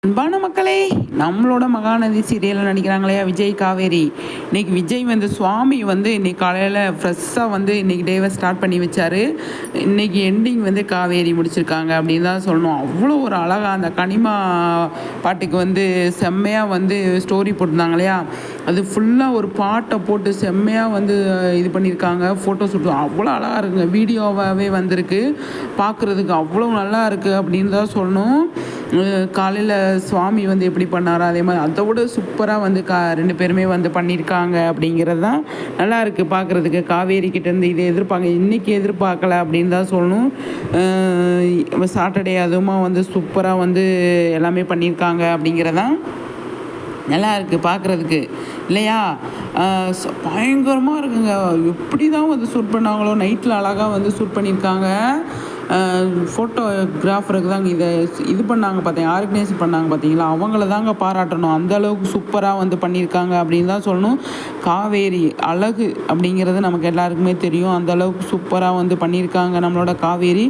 அன்பான மக்களே, நம்மளோட மகாநதி சீரியலில் நடிக்கிறாங்களையா விஜய் காவேரி. இன்னைக்கு விஜய் வந்து சுவாமி வந்து இன்னைக்கு காலையில் ஃப்ரெஷ்ஷாக வந்து இன்னைக்கு டேவை ஸ்டார்ட் பண்ணி வச்சாரு. இன்னைக்கு எண்டிங் வந்து காவேரி முடிச்சிருக்காங்க அப்படின்னு தான் சொல்லணும். அவ்வளோ ஒரு அழகாக அந்த கனிமா பாட்டுக்கு வந்து செம்மையாக வந்து ஸ்டோரி போட்டிருந்தாங்க இல்லையா, அது ஃபுல்லாக ஒரு பாட்டை போட்டு செம்மையாக வந்து இது பண்ணியிருக்காங்க. ஃபோட்டோ ஷூட் அவ்வளோ அழகாக இருக்குங்க. வீடியோவாகவே வந்திருக்கு, பார்க்குறதுக்கு அவ்வளோ நல்லா இருக்குது அப்படின்னு தான் சொல்லணும். காலையில் சுவாமி வந்து எப்படி பண்ணாரோ அதே மாதிரி அதை விட சூப்பராக வந்து ரெண்டு பேருமே வந்து பண்ணியிருக்காங்க அப்படிங்கிறது தான் நல்லா இருக்குது பார்க்குறதுக்கு. காவேரி கிட்டேருந்து இதை இன்றைக்கி எதிர்பார்க்கல அப்படின்னு தான் சொல்லணும். சாட்டர்டே அதுவுமா வந்து சூப்பராக வந்து எல்லாமே பண்ணியிருக்காங்க அப்படிங்கிறதான் நல்லா இருக்குது பார்க்குறதுக்கு இல்லையா. பயங்கரமாக இருக்குங்க. எப்படி தான் வந்து ஷூட் பண்ணாங்களோ, நைட்டில் அழகாக வந்து ஷூட் பண்ணியிருக்காங்க. ஃபோட்டோகிராஃபருக்கு தாங்க இது பண்ணாங்க பார்த்தீங்க, ஆர்கனைஸ் பண்ணாங்க பார்த்தீங்களா, அவங்கள தாங்க பாராட்டணும். அந்தளவுக்கு சூப்பராக வந்து பண்ணியிருக்காங்க அப்படின்னு தான் சொல்லணும். காவேரி அழகு அப்படிங்கிறது நமக்கு எல்லாருக்குமே தெரியும். அந்தளவுக்கு சூப்பராக வந்து பண்ணியிருக்காங்க நம்மளோட காவேரி.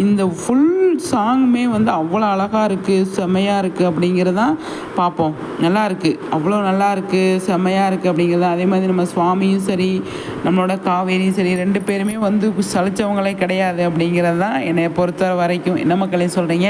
இந்த ஃபுல் சாங்குமே வந்து அவ்வளோ அழகாக இருக்குது, செம்மையாக இருக்குது அப்படிங்கிறதான் பார்ப்போம். நல்லா இருக்குது, அவ்வளோ நல்லா இருக்குது, செம்மையாக இருக்குது அப்படிங்கிறது. அதே மாதிரி நம்ம சுவாமியும் சரி, நம்மளோட காவேரியும் சரி, ரெண்டு பேருமே வந்து சலிச்சவங்களே கிடையாது அப்படிங்கிறது தான் என்னை பொறுத்த வரைக்கும். என்ன மக்களே சொல்கிறீங்க?